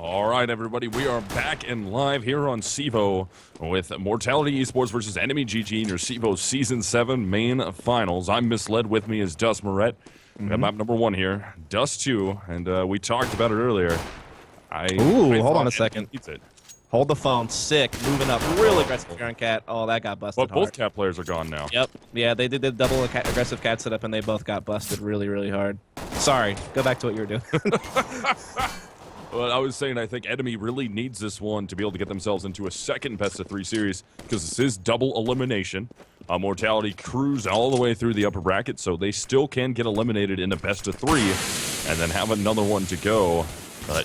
All right, everybody, we are back and live here on CEVO with Mortality eSports versus EnemyGG in your CEVO Season 7 main finals. I'm Misled. With me is Dust Moret. We have map number 1 here, Dust 2, and we talked about it earlier. Hold on a second. Hold the phone. Sick. Moving up. Real aggressive Karen Cat. Oh, that got busted But both cat players are gone now. Yep. Yeah, they did the double aggressive cat setup, and they both got busted really, really hard. Sorry. Go back to what you were doing. Well, I was saying I think Enemy really needs this one to be able to get themselves into a second best-of-3 series because this is double elimination. Mortality cruised all the way through the upper bracket, so they still can get eliminated in a best-of-3 and then have another one to go.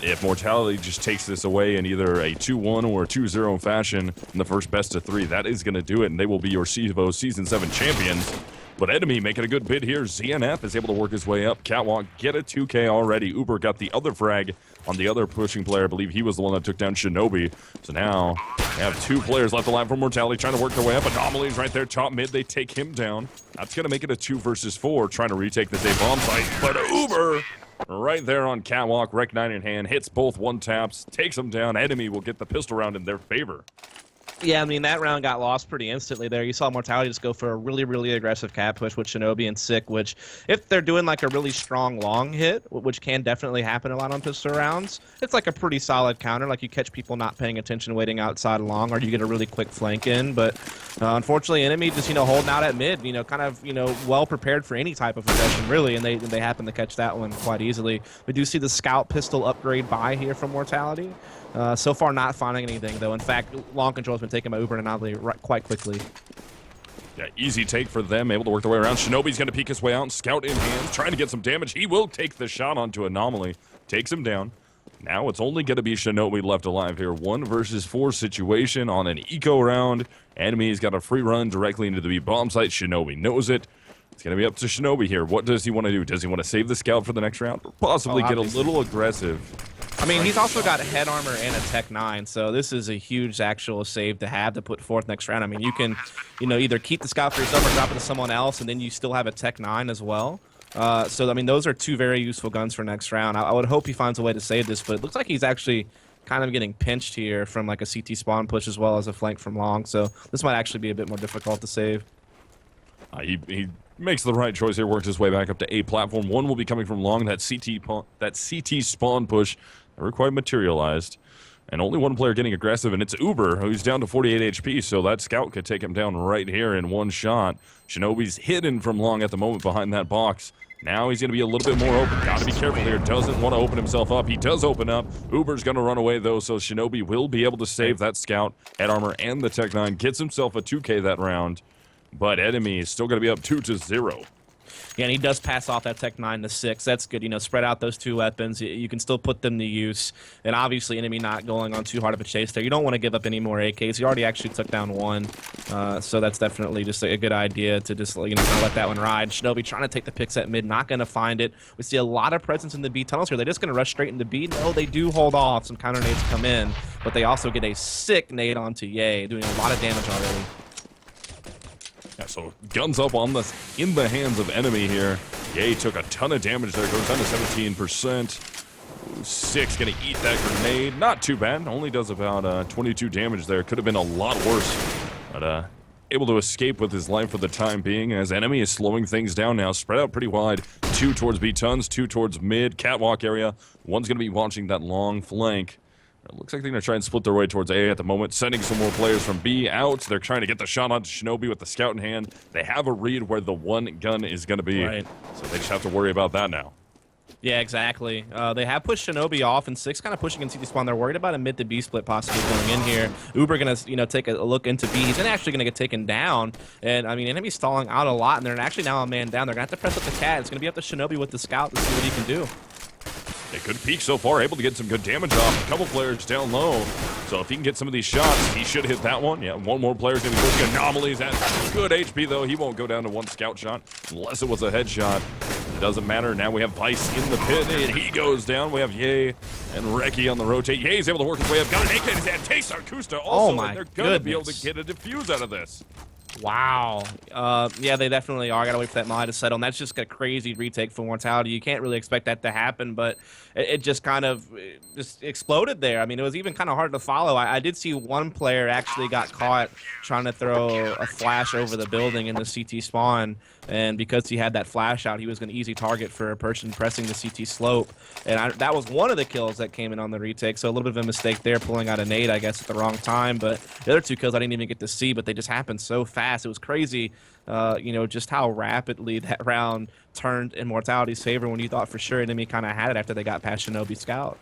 If Mortality just takes this away in either a 2-1 or a 2-0 fashion in the first best-of-3, that is going to do it, and they will be your CEVO Season 7 champions. But Enemy making a good bid here. ZNF is able to work his way up. Catwalk get a 2K already. Uber got the other frag on the other pushing player. I believe he was the one that took down Shinobi. So now they have 2 players left alive for Mortality trying to work their way up. Anomaly's right there, top mid. They take him down. That's going to make it a 2 versus 4, trying to retake this A bomb site. But Uber right there on Catwalk, Rec 9 in hand, hits both one taps, takes them down. Enemy will get the pistol round in their favor. Yeah, I mean, that round got lost pretty instantly there. You saw Mortality just go for a really, really aggressive cat push with Shinobi and Sick, which, if they're doing like a really strong long hit, which can definitely happen a lot on pistol rounds, it's like a pretty solid counter. Like, you catch people not paying attention waiting outside long, or you get a really quick flank in. But unfortunately, Enemy just, holding out at mid, kind of, well prepared for any type of aggression, really, and they happen to catch that one quite easily. We do see the Scout pistol upgrade by here from Mortality. So far, not finding anything, though. In fact, long control has been taken by Uber and Anomaly quite quickly. Yeah, easy take for them, able to work their way around. Shinobi's going to peek his way out, Scout in hand, trying to get some damage. He will take the shot onto Anomaly, takes him down. Now it's only going to be Shinobi left alive here. 1 versus 4 situation on an eco round. Enemy's got a free run directly into the B bomb site. Shinobi knows it. It's going to be up to Shinobi here. What does he want to do? Does he want to save the Scout for the next round? Or possibly get a little aggressive? I mean, he's also got head armor and a Tech 9, so this is a huge actual save to have to put forth next round. I mean, you can, either keep the Scout for yourself or drop it to someone else, and then you still have a Tech 9 as well. So, I mean, those are 2 very useful guns for next round. I would hope he finds a way to save this, but it looks like he's actually kind of getting pinched here from like a CT spawn push as well as a flank from long, so this might actually be a bit more difficult to save. He makes the right choice here, works his way back up to A platform. 1 will be coming from long, that CT spawn push never quite materialized. And only 1 player getting aggressive, and it's Uber, who's down to 48 HP, so that Scout could take him down right here in 1 shot. Shinobi's hidden from long at the moment behind that box. Now he's going to be a little bit more open. Got to be careful here. Doesn't want to open himself up. He does open up. Uber's going to run away, though, so Shinobi will be able to save that Scout, head armor, and the Tech 9. Gets himself a 2K that round. But Enemy is still going to be up 2-0. Yeah, and he does pass off that Tech 9 to 6. That's good. Spread out those 2 weapons. You can still put them to use. And obviously, Enemy not going on too hard of a chase there. You don't want to give up any more AKs. He already actually took down 1. So that's definitely just a good idea to just, kind of let that one ride. Shinobi trying to take the picks at mid. Not going to find it. We see a lot of presence in the B tunnels here. They're just going to rush straight into B. No, they do hold off. Some counter nades come in. But they also get a sick nade onto Ye, doing a lot of damage already. Yeah, so guns up in the hands of Enemy here. Ye took a ton of damage there, goes down to 17%. 6 gonna eat that grenade. Not too bad, only does about 22 damage there. Could have been a lot worse, but able to escape with his life for the time being as Enemy is slowing things down now. Spread out pretty wide. 2 towards B tons, 2 towards mid, catwalk area. 1's gonna be watching that long flank. It looks like they're going to try and split their way towards A at the moment, sending some more players from B out. They're trying to get the shot onto Shinobi with the Scout in hand. They have a read where the 1 gun is going to be, right. So they just have to worry about that now. Yeah, exactly. They have pushed Shinobi off, and 6 kind of pushing into CT spawn. They're worried about a mid to B split possibly going in here. Uber going to, take a look into B. He's actually going to get taken down, and I mean, Enemy's stalling out a lot, and they're actually now a man down. They're going to have to press up the cat. It's going to be up to Shinobi with the Scout to see what he can do. They could peak so far, able to get some good damage off. A couple players down low. So if he can get some of these shots, he should hit that one. Yeah, 1 more player's going to go to Anomalies at good HP, though. He won't go down to 1 Scout shot unless it was a headshot. It doesn't matter. Now we have Vice in the pit, and he goes down. We have Ye and Reki on the rotate. Ye's able to work his way up. Got an AK in his hand. Takes Arcusta also, and they're going to be able to get a defuse out of this. Wow. Yeah, they definitely are. Gotta wait for that Molly to settle, and that's just a crazy retake for Mortality. You can't really expect that to happen, but it just kind of just exploded there. I mean, it was even kind of hard to follow. I did see one player actually got caught trying to throw a flash over the building in the CT spawn, and because he had that flash out, he was an easy target for a person pressing the CT slope. And that was one of the kills that came in on the retake, so a little bit of a mistake there, pulling out a nade, I guess, at the wrong time. But the other 2 kills I didn't even get to see, but they just happened so fast. It was crazy, you know, just how rapidly that round turned in Mortality's favor when you thought for sure Enemy kind of had it after they got past Shinobi Scout.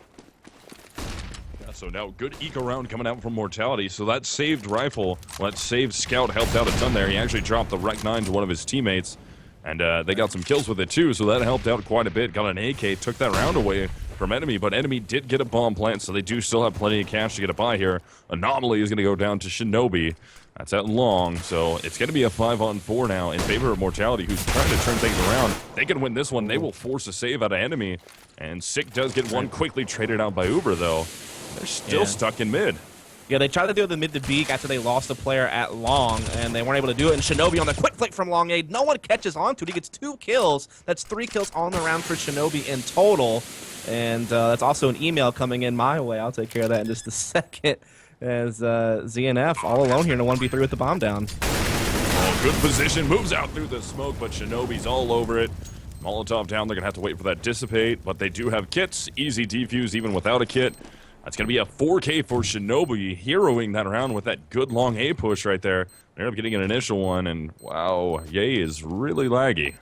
Yeah, so now good eco round coming out from Mortality. So that saved Rifle, well, that saved Scout, helped out a ton there. He actually dropped the Rec 9 to one of his teammates, and they got some kills with it too, so that helped out quite a bit. Got an AK, took that round away from Enemy, but Enemy did get a bomb plant, so they do still have plenty of cash to get a buy here. Anomaly is going to go down to Shinobi. That's at long, so it's going to be a 5-on-4 now in favor of Mortality, who's trying to turn things around. They can win this one. They will force a save out of Enemy, and Sick does get one quickly traded out by Uber, though. They're still stuck in mid. Yeah, they tried to do the mid to beak after they lost a player at long, and they weren't able to do it. And Shinobi on the quick flick from long aid. No one catches onto it. He gets 2 kills. That's 3 kills on the round for Shinobi in total. And that's also an email coming in my way. I'll take care of that in just a second. As ZNF all alone here in a 1v3 with the bomb down. Oh, good position. Moves out through the smoke, but Shinobi's all over it. Molotov down. They're going to have to wait for that dissipate, but they do have kits. Easy defuse even without a kit. That's going to be a 4K for Shinobi, heroing that round with that good long A push right there. They ended up getting an initial one, and wow, Ye is really laggy.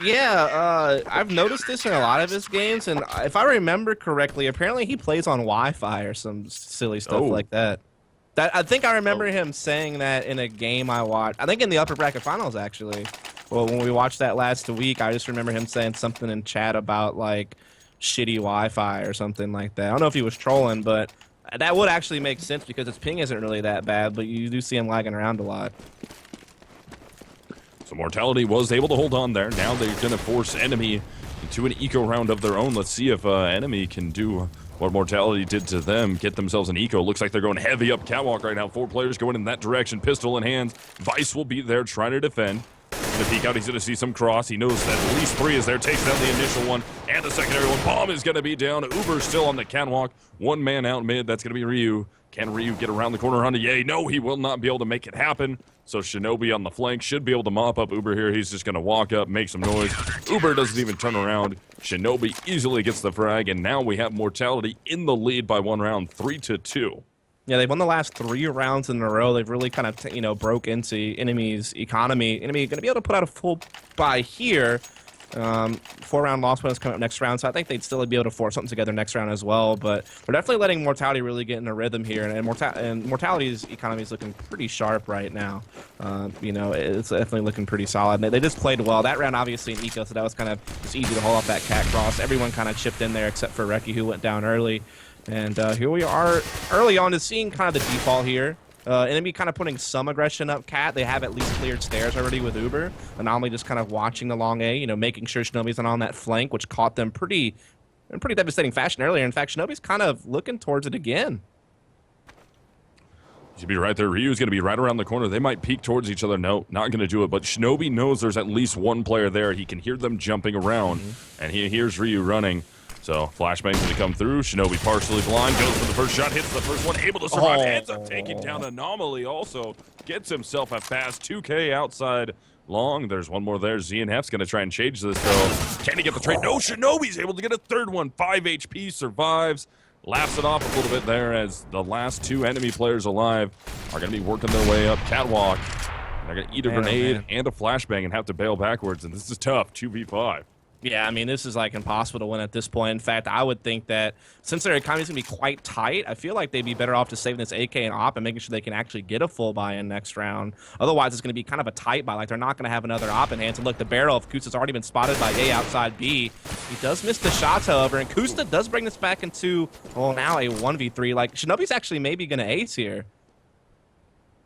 Yeah, I've noticed this in a lot of his games, and if I remember correctly, apparently he plays on Wi-Fi or some silly stuff like that. I think I remember him saying that in a game I watched. I think in the upper bracket finals, actually. Well, when we watched that last week, I just remember him saying something in chat about, like, shitty Wi-Fi or something like that. I don't know if he was trolling, but that would actually make sense because his ping isn't really that bad, but you do see him lagging around a lot. So Mortality was able to hold on there. Now they're going to force Enemy into an eco round of their own. Let's see if Enemy can do what Mortality did to them, get themselves an eco. Looks like they're going heavy up catwalk right now. 4 players going in that direction, pistol in hand. Vice will be there trying to defend. Gonna peek out, he's gonna see some cross. He knows that at least 3 is there, takes down the initial one, and the secondary one. Bomb is gonna be down. Uber's still on the catwalk. 1 man out mid, that's gonna be Ryu. Can Ryu get around the corner onto Ye? No, he will not be able to make it happen. So Shinobi on the flank should be able to mop up Uber here. He's just gonna walk up, make some noise. Uber doesn't even turn around. Shinobi easily gets the frag, and now we have Mortality in the lead by 1 round, 3-2. Yeah, they've won the last 3 rounds in a row. They've really kind of, broke into Enemy's economy. Enemy going to be able to put out a full buy here. 4-round loss winners coming up next round, so I think they'd still be able to force something together next round as well. But they're definitely letting Mortality really get in a rhythm here, and Mortality's economy is looking pretty sharp right now. It's definitely looking pretty solid. They just played well. That round obviously in eco, so that was kind of just easy to hold off that cat cross. Everyone kind of chipped in there except for Reki, who went down early. And here we are early on to seeing kind of the default here. Enemy kind of putting some aggression up cat. They have at least cleared stairs already with Uber. Anomaly just kind of watching the long A, making sure Shinobi's not on that flank, which caught them in pretty devastating fashion earlier. In fact, Shinobi's kind of looking towards it again. Should be right there. Ryu's going to be right around the corner. They might peek towards each other. No, not going to do it. But Shinobi knows there's at least 1 player there. He can hear them jumping around, and he hears Ryu running. So flashbang's going to come through. Shinobi partially blind, goes for the first shot, hits the first one, able to survive, ends up taking down Anomaly also. Gets himself a fast 2K outside long. There's 1 more there. ZNF's going to try and change this, though. Can he get the trade? No, Shinobi's able to get a 3rd one. 5 HP, survives. Laughs it off a little bit there as the last 2 enemy players alive are going to be working their way up catwalk. They're going to eat a grenade and a flashbang and have to bail backwards, and this is tough. 2v5. Yeah, I mean, this is like impossible to win at this point. In fact, I would think that since their economy is going to be quite tight, I feel like they'd be better off just saving this AK and op and making sure they can actually get a full buy-in next round. Otherwise, it's going to be kind of a tight buy. Like, they're not going to have another op in hand. So, look, the barrel of Kusta's already been spotted by A outside B. He does miss the shots, however, and Kusta does bring this back into, well, now a 1v3. Like, Shinobi's actually maybe going to ace here.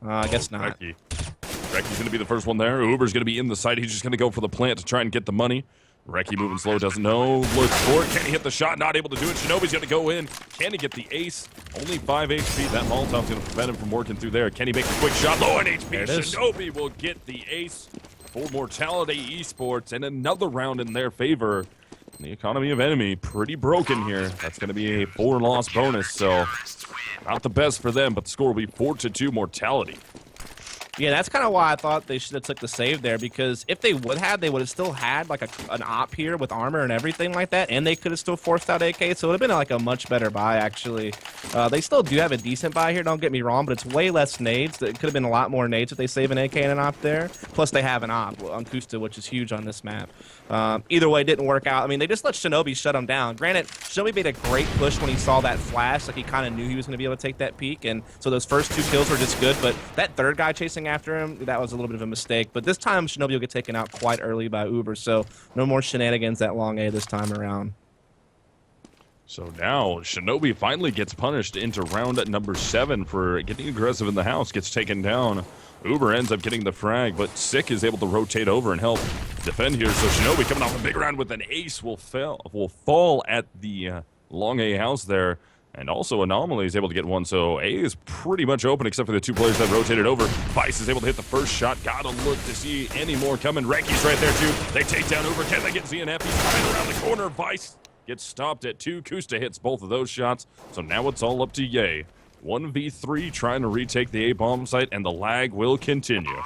I guess not. Reki's going to be the first one there. Uber's going to be in the site. He's just going to go for the plant to try and get the money. Reki moving slow, doesn't know. Looks for it. Can he hit the shot? Not able to do it. Shinobi's going to go in. Can he get the ace? Only 5 HP. That Molotov's going to prevent him from working through there. Can he make the quick shot? Low on HP. Shinobi will get the ace for Mortality eSports and another round in their favor. The economy of Enemy pretty broken here. That's going to be a 4-loss bonus, so not the best for them, but the score will be 4-2 Mortality. Yeah, that's kind of why I thought they should have took the save there, because if they would have still had like an op here with armor and everything like that, and they could have still forced out AK, so it would have been like a much better buy, actually. They still do have a decent buy here, don't get me wrong, but it's way less nades. It could have been a lot more nades if they save an AK and an op there. Plus, they have an op on Kusta, which is huge on this map. Either way, it didn't work out. I mean, they just let Shinobi shut him down. Granted, Shinobi made a great push when he saw that flash. Like, he kind of knew he was going to be able to take that peek, and so those first 2 kills were just good, but that third guy chasing after him, that was a little bit of a mistake. But this time, Shinobi will get taken out quite early by Uber, so no more shenanigans at long A this time around. So now, Shinobi finally gets punished into round number 7 for getting aggressive in the house, gets taken down. Uber ends up getting the frag, but Sick is able to rotate over and help defend here. So Shinobi coming off a big round with an ace will fall at the long A house there. And also Anomaly is able to get one, so A is pretty much open except for the 2 players that rotated over. Vice is able to hit the first shot. Gotta look to see any more coming. Reki's right there too. They take down Uber. Can they get ZNF? He's right around the corner. Vice gets stopped at 2. Kusta hits both of those shots. So now it's all up to Ye. 1v3 trying to retake the A-bomb site, and the lag will continue.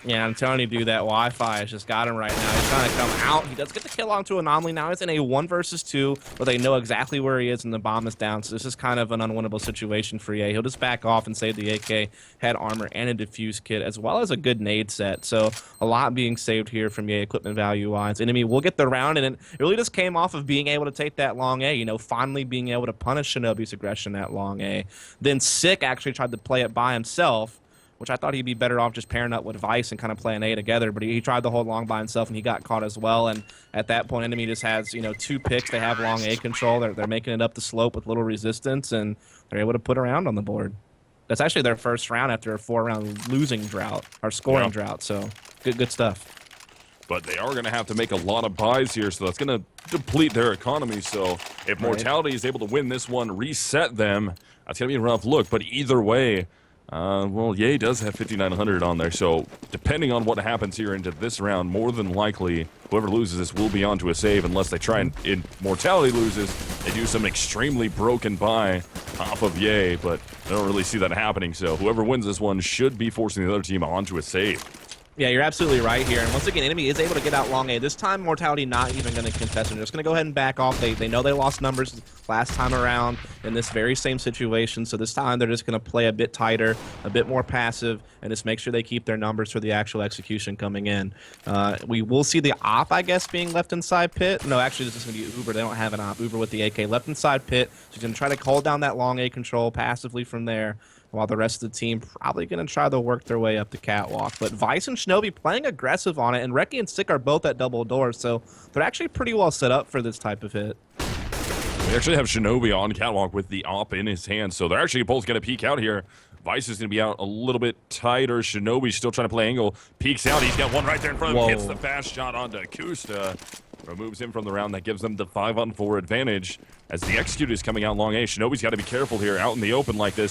Yeah, I'm telling you, dude, that Wi-Fi has just got him right now. He's trying to come out. He does get the kill onto Anomaly. Now he's in a 1 versus 2, where they know exactly where he is, and the bomb is down. So this is kind of an unwinnable situation for Ye. He'll just back off and save the AK, head armor, and a defuse kit, as well as a good nade set. So a lot being saved here from Ye equipment value-wise. Enemy will get the round, and it really just came off of being able to take that long A, you know, finally being able to punish Shinobi's aggression at long A. Then Sick actually tried to play it by himself, which I thought he'd be better off just pairing up with Vice and kind of playing A together, but he tried the whole long by himself, and he got caught as well. And at that point, Enemy just has, you know, 2 picks. They have long A control. They're making it up the slope with little resistance, and they're able to put a round on the board. That's actually their first round after a 4-round losing drought, or scoring drought, so good stuff. But they are going to have to make a lot of buys here, so that's going to deplete their economy. So if Mortality is able to win this one, reset them, that's going to be a rough look. But either way, well, Ye does have 5,900 on there, so depending on what happens here into this round, more than likely, whoever loses this will be on to a save unless they try and Mortality loses, they do some extremely broken buy off of Ye, but I don't really see that happening, so whoever wins this one should be forcing the other team onto a save. Yeah, you're absolutely right here. And once again, Enemy is able to get out long A. This time, Mortality not even going to contest. They're just going to go ahead and back off. They know they lost numbers last time around in this very same situation. So this time, they're just going to play a bit tighter, a bit more passive, and just make sure they keep their numbers for the actual execution coming in. We will see the op, I guess, being left inside pit. No, actually, this is going to be Uber. They don't have an op. Uber with the AK left inside pit. So he's going to try to hold down that long A control passively from there, while the rest of the team probably going to try to work their way up the catwalk. But Vice and Shinobi playing aggressive on it, and Reki and Sick are both at double doors, so they're actually pretty well set up for this type of hit. We actually have Shinobi on catwalk with the op in his hand, so they're actually both going to peek out here. Vice is going to be out a little bit tighter. Shinobi's still trying to play angle. Peeks out. He's got one right there in front of him. Hits the fast shot onto Kusta. Removes him from the round. That gives them the 5-on-4 advantage as the execute is coming out long A. Shinobi's got to be careful here out in the open like this.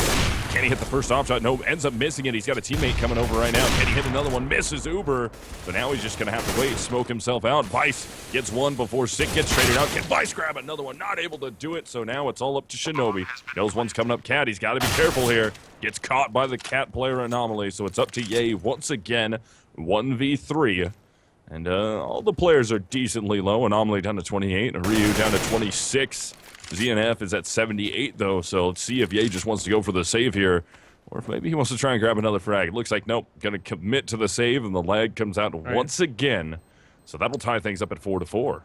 Can he hit the first op shot? No, ends up missing it. He's got a teammate coming over right now. Can he hit another one? Misses Uber. So now he's just going to have to wait, smoke himself out. Vice gets one before Sick gets traded out. Can Vice grab another one? Not able to do it. So now it's all up to Shinobi. Knows one's coming up Cat. He's got to be careful here. Gets caught by the Cat player Anomaly. So it's up to Ye once again. 1v3. And all the players are decently low. Anomaly down to 28, Ryu down to 26. ZNF is at 78, though, so let's see if Ye just wants to go for the save here, or if maybe he wants to try and grab another frag. It looks like, nope, going to commit to the save, and the lag comes out once again. So that'll tie things up at 4-4.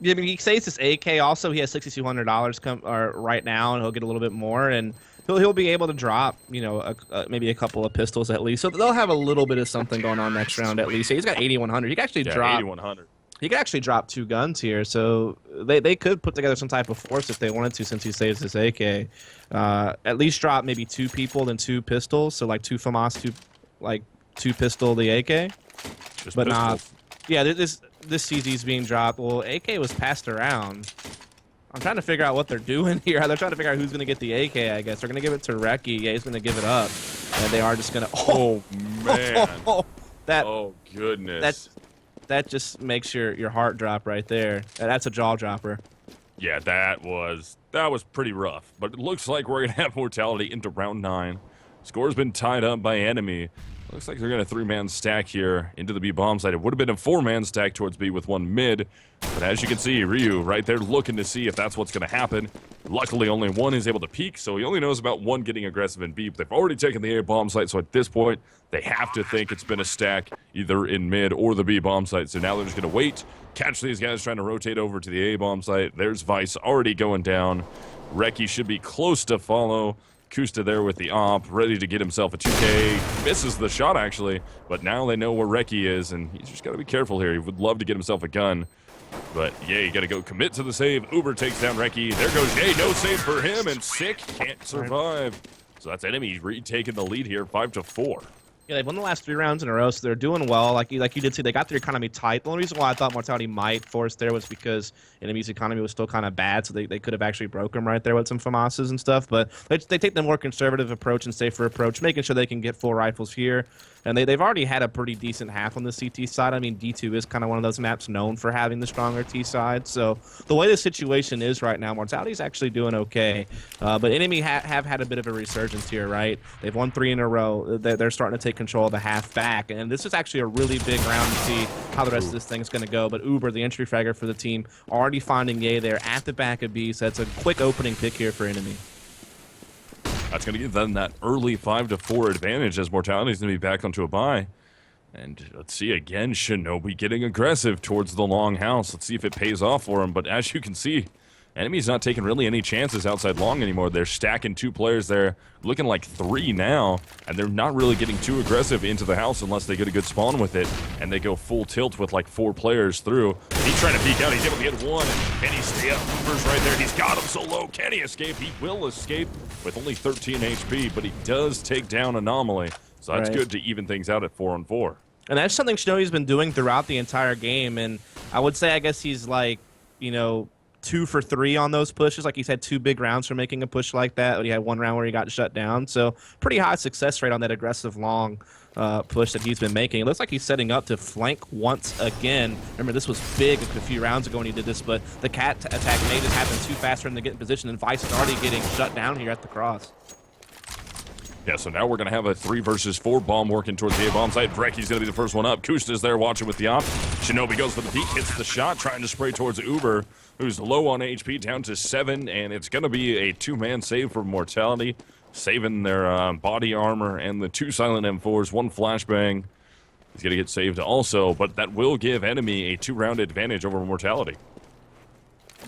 Yeah, I mean, he saves his AK. Also, he has $6,200 right now, and he'll get a little bit more, and he'll be able to drop, you know, maybe a couple of pistols at least. So they'll have a little bit of something going on next round at least. He's got 8,100. He can actually drop 8,100. He could actually drop 2 guns here, so they could put together some type of force if they wanted to, since he saves his AK. At least drop maybe 2 people, then 2 pistols, so like 2 FAMAS, 2 pistol the AK. Just but pistols. Yeah, this CZ's being dropped. Well, AK was passed around. I'm trying to figure out what they're doing here. They're trying to figure out who's going to get the AK, I guess. They're going to give it to Reki. Yeah, he's going to give it up. And they are just going to... Oh, man. That, oh, goodness. that just makes your heart drop right there. That's a jaw dropper. Yeah, that was pretty rough. But it looks like we're gonna have Mortality into round 9. Score's been tied up by Enemy. Looks like they're gonna 3-man stack here into the B bomb site. It would have been a 4-man stack towards B with 1 mid, but as you can see, Ryu right there looking to see if that's what's gonna happen. Luckily, only 1 is able to peek, so he only knows about 1 getting aggressive in B. But they've already taken the A bomb site, so at this point, they have to think it's been a stack either in mid or the B bomb site. So now they're just gonna wait, catch these guys trying to rotate over to the A bomb site. There's Vice already going down. Reki should be close to follow. Kusta there with the op, ready to get himself a 2K. Misses the shot, actually, but now they know where Reki is, and he's just got to be careful here. He would love to get himself a gun, but yeah, you got to go commit to the save. Uber takes down Reki. There goes Jay. No save for him, and Sick can't survive. So that's Enemy retaking the lead here, 5-4. Yeah, they've won the last 3 rounds in a row, so they're doing well. Like you did see, they got their economy tight. The only reason why I thought Mortality might force there was because Enemy's economy was still kind of bad, so they could have actually broke them right there with some FAMASs and stuff. But they take the more conservative approach and safer approach, making sure they can get full rifles here. And they've already had a pretty decent half on the CT side. I mean, D2 is kind of one of those maps known for having the stronger T side. So the way the situation is right now, Mortality's actually doing okay. But Enemy have had a bit of a resurgence here, right? They've won 3 in a row. They're starting to take control of the half back. And this is actually a really big round to see how the rest of this thing's going to go. But Uber, the entry fragger for the team, already finding Ye there at the back of B. So that's a quick opening pick here for Enemy. That's going to give them that early 5-4 advantage as Mortality's going to be back onto a bye. And let's see again, Shinobi getting aggressive towards the long house. Let's see if it pays off for him. But as you can see, Enemy's not taking really any chances outside long anymore. They're stacking 2 players there, looking like 3 now, and they're not really getting too aggressive into the house unless they get a good spawn with it, and they go full tilt with like 4 players through. He's trying to peek out. He's able to get 1. Can he stay up? Uber's right there. He's got him so low. Can he escape? He will escape with only 13 HP, but he does take down Anomaly, so that's good to even things out at 4-on-4. And that's something Shinobi's been doing throughout the entire game, and I would say, I guess he's like, 2 for 3 on those pushes. Like, he's had 2 big rounds for making a push like that, but he had 1 round where he got shut down. So pretty high success rate on that aggressive long push that he's been making. It looks like he's setting up to flank once again. Remember, this was big a few rounds ago when he did this, but the cat attack may just happen too fast for him to get in position, and Vice is already getting shut down here at the cross. Yeah, so now we're going to have a 3 versus 4 bomb working towards the A-bomb site. Breki's going to be the first one up. Kusta's there watching with the op. Shinobi goes for the peek, hits the shot, trying to spray towards Uber, who's low on HP, down to 7, and it's going to be a 2-man save for Mortality, saving their body armor and the 2 silent M4s, 1 flashbang. He's going to get saved also, but that will give Enemy a 2-round advantage over Mortality.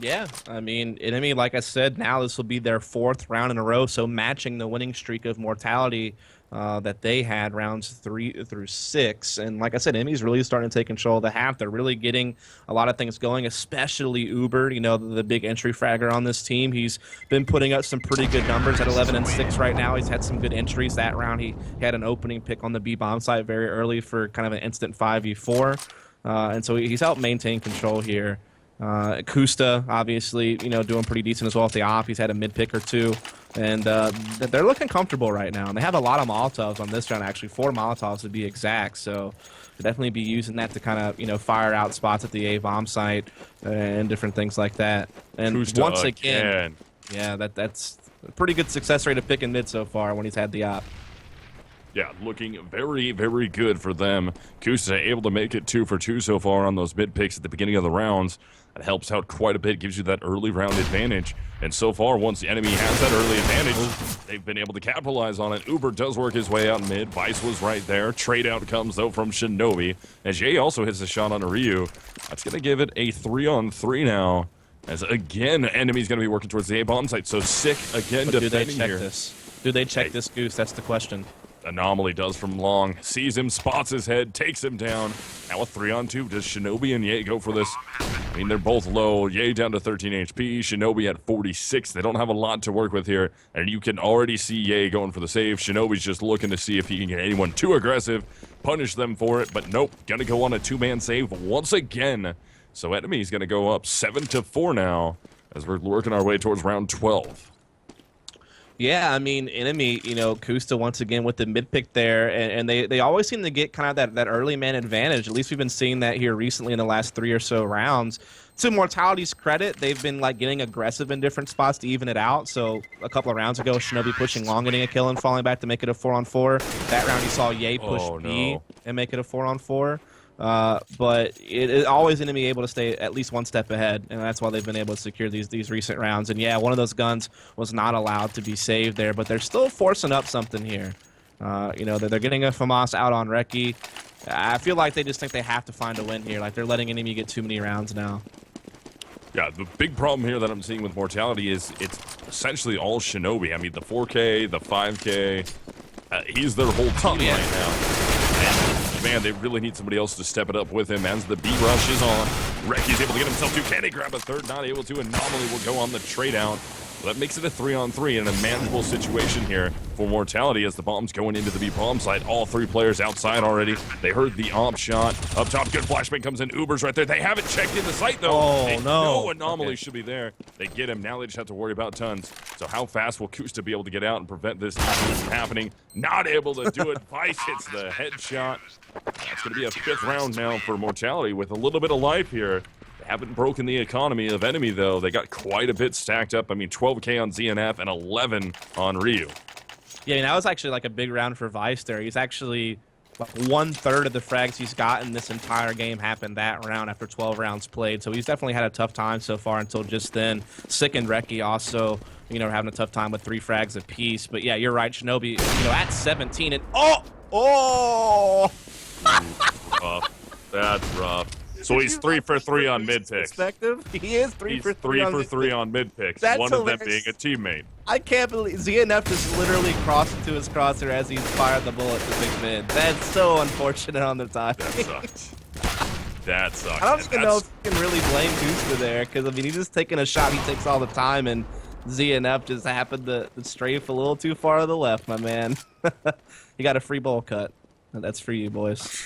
Yeah, I mean, Enemy, like I said, now this will be their 4th round in a row, so matching the winning streak of Mortality that they had rounds 3 through 6. And like I said, Enemy's really starting to take control of the half. They're really getting a lot of things going, especially Uber, the big entry fragger on this team. He's been putting up some pretty good numbers at 11-6 right now. He's had some good entries. That round, he had an opening pick on the B bomb site very early for kind of an instant 5v4. And so he's helped maintain control here. Kusta, obviously, doing pretty decent as well at the op. He's had a mid pick or 2, and they're looking comfortable right now. And they have a lot of Molotovs on this round, actually 4 Molotovs to be exact. So they'll definitely be using that to kind of fire out spots at the A bomb site and different things like that. And Kusta once again, yeah, that's a pretty good success rate of picking mid so far when he's had the op. Yeah, looking very, very good for them. Kusta able to make it 2 for 2 so far on those mid picks at the beginning of the rounds. That helps out quite a bit, gives you that early round advantage. And so far, once the enemy has that early advantage, they've been able to capitalize on it. Uber does work his way out mid. Vice was right there. Trade out comes, though, from Shinobi. And Jay also hits a shot on Ryu. That's going to give it a 3-on-3 now. As, again, Enemy's going to be working towards the A-bomb site. So Sick, again, but defending here. Do they check this Goose? That's the question. Anomaly does from long, sees him, spots his head, takes him down. Now a 3-on-2. Does Shinobi and Ye go for this? I mean, they're both low. Ye down to 13 HP, Shinobi at 46. They don't have a lot to work with here, and you can already see Ye going for the save. Shinobi's just looking to see if he can get anyone too aggressive, punish them for it, but nope, gonna go on a 2-man save once again. So Enemy's gonna go up 7-4 now, as we're working our way towards round 12. Yeah, I mean, Enemy, Kusta once again with the mid pick there, and they always seem to get kind of that early man advantage. At least we've been seeing that here recently in the last 3 or so rounds. To Mortality's credit, they've been like getting aggressive in different spots to even it out. So a couple of rounds ago, Shinobi pushing long, getting a kill and falling back to make it a 4-on-4. That round, you saw Ye push B and make it a 4-on-4. But it always Enemy able to stay at least one step ahead, and that's why they've been able to secure these recent rounds. And yeah, one of those guns was not allowed to be saved there, but they're still forcing up something here. They're getting a FAMAS out on Reki. I feel like they just think they have to find a win here. Like they're letting Enemy get too many rounds now. Yeah, the big problem here that I'm seeing with Mortality is it's essentially all Shinobi. I mean, the 4K, the 5K, he's their whole team right now. And, man, they really need somebody else to step it up with him as the B rush is on. Reki's able to get himself two. Can he grab a third? Not able to. Anomaly will go on the trade out. That makes it a 3-on-3 in a manageable situation here for Mortality as the bomb's going into the B bomb site. All three players outside already. They heard the op shot. Up top, good flashbang comes in. Uber's right there. They haven't checked in the site, though. Oh, no. Anomaly should be there. They get him. Now they just have to worry about tons. So how fast will Kusta be able to get out and prevent this from happening? Not able to do it. Vice hits the headshot. That's going to be a 5th round now for Mortality with a little bit of life here. Haven't broken the economy of Enemy, though. They got quite a bit stacked up. I mean, 12K on ZNF and 11 on Ryu. Yeah, I mean, that was actually like a big round for Vice there. He's actually like 1/3 of the frags he's gotten this entire game happened that round after 12 rounds played. So he's definitely had a tough time so far until just then. Sick and Reki also, having a tough time with 3 frags apiece. But yeah, you're right. Shinobi, at 17 and oh! Rough. That's rough. So he's 3 for 3 on mid picks. He is 3 for 3 on mid picks. On mid picks. That's one hilarious. of them being a teammate. I can't believe ZNF just literally crossed into his crosshair as he's fired the bullet to big mid. That's so unfortunate on the time. That sucks. That sucks. I don't even know if you can really blame Kusta there, because I mean he's just taking a shot he takes all the time, and ZNF just happened to strafe a little too far to the left, my man. He got a free bowl cut. That's for you, boys.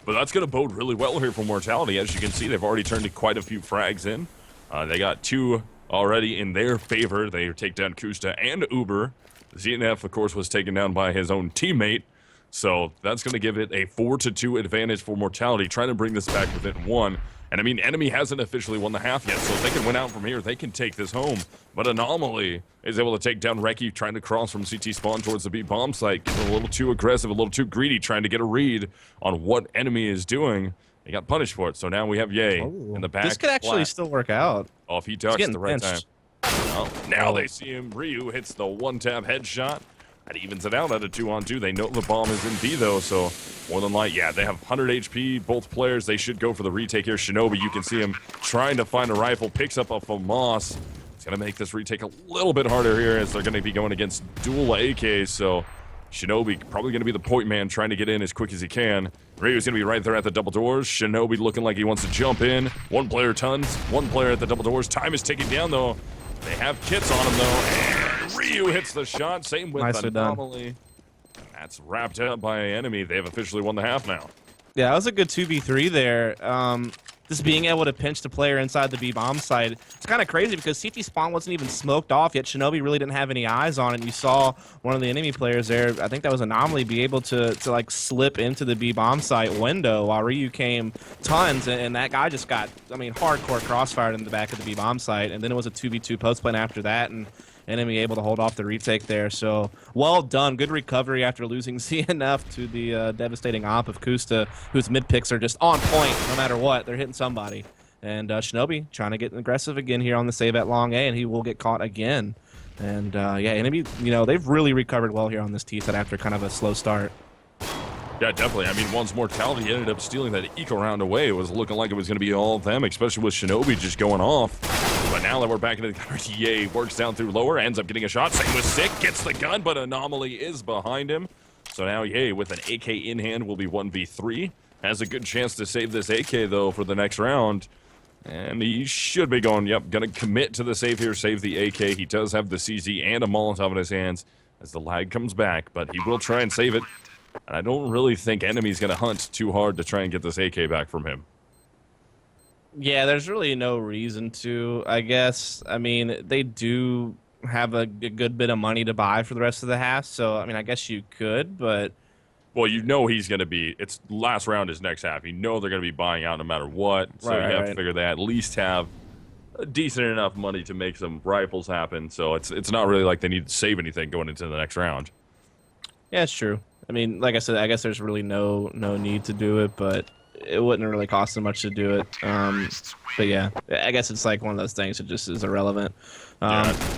But that's going to bode really well here for Mortality. As you can see, they've already turned quite a few frags in. They got 2 already in their favor. They take down Kusta and Uber. ZNF, of course, was taken down by his own teammate. So that's going to give it a 4-2 advantage for Mortality, trying to bring this back within 1. And I mean, Enemy hasn't officially won the half yet, so if they can win out from here, they can take this home. But Anomaly is able to take down Reki, trying to cross from CT spawn towards the B bomb site. Getting a little too aggressive, a little too greedy, trying to get a read on what Enemy is doing. He got punished for it, so now we have Ye in the back. This could actually still work out. Oh, if he ducks at the right time. Well, now they see him. Ryu hits the one-tap headshot. That evens it out at a 2-on-2. They know the bomb is in B, though, so more than like, yeah, they have 100 HP, both players. They should go for the retake here. Shinobi, you can see him trying to find a rifle, picks up a FAMAS. It's going to make this retake a little bit harder here as they're going to be going against dual AKs, so Shinobi probably going to be the point man trying to get in as quick as he can. Ryu's going to be right there at the double doors. Shinobi looking like he wants to jump in. One player tons, one player at the double doors. Time is ticking down, though. They have kits on him, though, and Ryu hits the shot. Same with Anomaly. That's wrapped up by Enemy. They have officially won the half now. Yeah, that was a good 2v3 there. Just being able to pinch the player inside the B bomb site. It's kind of crazy because CT spawn wasn't even smoked off yet. Shinobi really didn't have any eyes on it. You saw one of the Enemy players there, I think that was Anomaly, be able to like slip into the B bomb site window while Ryu came tons, and that guy just got, I mean, hardcore crossfired in the back of the B bomb site, and then it was a 2v2 post plane after that, and Enemy able to hold off the retake there. So well done. Good recovery after losing CNF to the devastating op of Kusta, whose mid picks are just on point no matter what. They're hitting somebody. And Shinobi trying to get aggressive again here on the save at long A, and he will get caught again. And yeah, Enemy, they've really recovered well here on this T set after kind of a slow start. Yeah, definitely. I mean, once Mortality ended up stealing that eco round away, it was looking like it was going to be all of them, especially with Shinobi just going off. But now that we're back into the car, Ye works down through lower, ends up getting a shot. Same with Sick, gets the gun, but Anomaly is behind him. So now Ye, with an AK in hand, will be 1v3. Has a good chance to save this AK, though, for the next round. And he should be going, yep, going to commit to the save here, save the AK. He does have the CZ and a Molotov in his hands as the lag comes back, but he will try and save it. And I don't really think Enemy's going to hunt too hard to try and get this AK back from him. Yeah, there's really no reason to, I guess. I mean, they do have a good bit of money to buy for the rest of the half. So, I mean, I guess you could, but... Well, you know he's going to be, it's last round is next half. You know they're going to be buying out no matter what. So you have to figure they at least have a decent enough money to make some rifles happen. So it's not really like they need to save anything going into the next round. Yeah, it's true. I mean, like I said, I guess there's really no need to do it, but it wouldn't really cost them much to do it. But yeah, I guess it's like one of those things that just is irrelevant.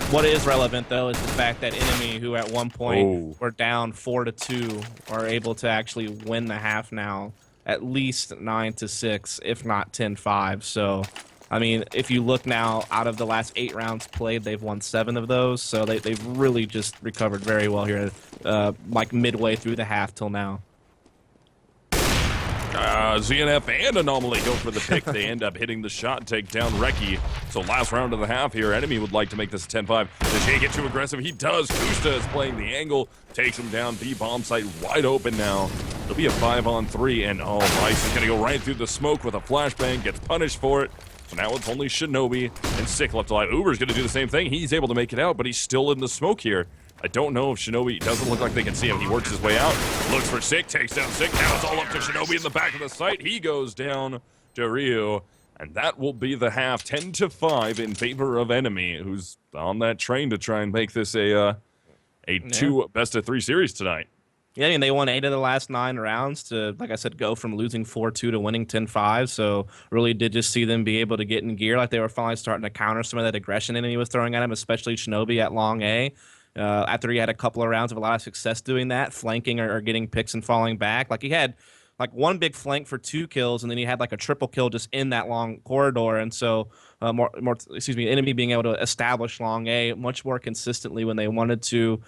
What is relevant, though, is the fact that Enemy, who at one point were down 4-2, are able to actually win the half now, at least 9-6, if not 10-5. So, I mean, if you look now, out of the last 8 rounds played, they've won 7 of those. So they've really just recovered very well here, like midway through the half till now. ZNF and Anomaly go for the pick. They end up hitting the shot, take down Reki. So last round of the half here, Enemy would like to make this a 10-5. Does he get too aggressive? He does. Kusta is playing the angle, takes him down. B bomb site wide open now. It'll be a 5-on-3, and oh, Rice is going to go right through the smoke with a flashbang, gets punished for it. So now it's only Shinobi and Sick left alive. Uber's going to do the same thing. He's able to make it out, but he's still in the smoke here. I don't know if Shinobi, doesn't look like they can see him. He works his way out, looks for Sick, takes down Sick. Now it's all up to Shinobi in the back of the site. He goes down to Ryu, and that will be the half, 10-5 in favor of Enemy, who's on that train to try and make this a 2 best-of-3 series tonight. Yeah, I mean, they won 8 of the last 9 rounds to, like I said, go from losing 4-2 to winning 10-5. So really did just see them be able to get in gear. Like they were finally starting to counter some of that aggression Enemy was throwing at him, especially Shinobi at long A. After he had a couple of rounds of a lot of success doing that, flanking or getting picks and falling back. Like he had like one big flank for 2 kills, and then he had like a triple kill just in that long corridor. And so, Enemy being able to establish long A much more consistently when they wanted to,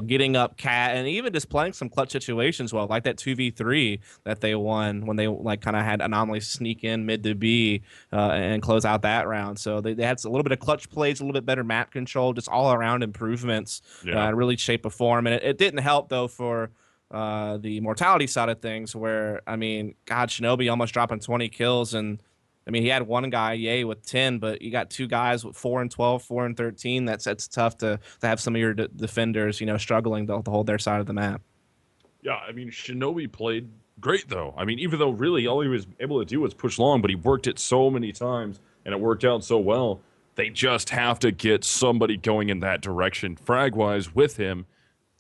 getting up cat and even just playing some clutch situations well, like that 2v3 that they won when they like kind of had Anomaly sneak in mid to B and close out that round. So they had a little bit of clutch plays, a little bit better map control, just all around improvements, really shape of form. And it didn't help though for the Mortality side of things, where I mean, God, Shinobi almost dropping 20 kills, and I mean he had one guy, Ye, with 10, but you got 2 guys with 4 and 12, 4 and 13. That's tough to have some of your defenders, struggling to hold their side of the map. Yeah, I mean Shinobi played great though. I mean, even though really all he was able to do was push long, but he worked it so many times and it worked out so well. They just have to get somebody going in that direction, frag-wise, with him,